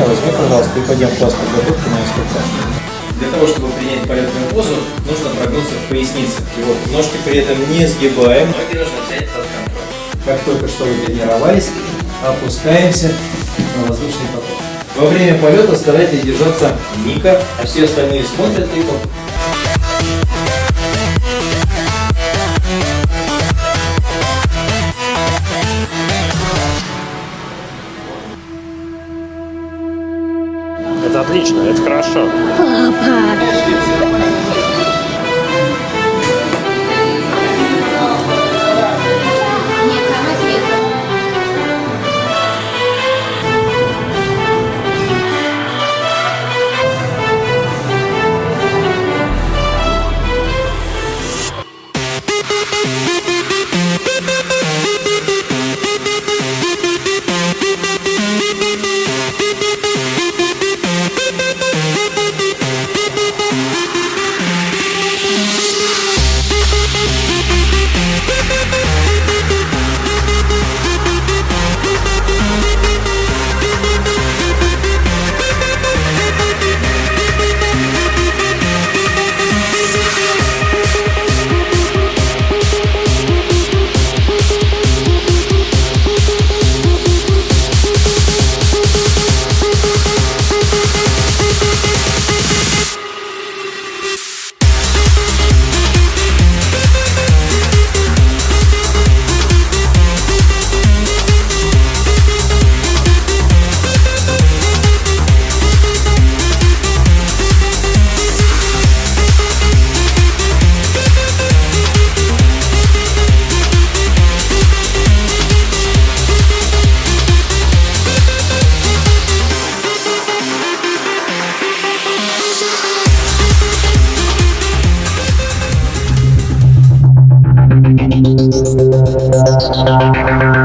возьми, пожалуйста, и пойдем просто подготовку на инструктаж. Для того, чтобы принять полетную позу, нужно прогнуться в пояснице. И вот ножки при этом не сгибаем, ноги нужно взять под контроль. Как только что вы тренировались, опускаемся на воздушный поток. Во время полета старайтесь держаться ника, а все остальные смотрят и Это отлично, это хорошо. Thank you.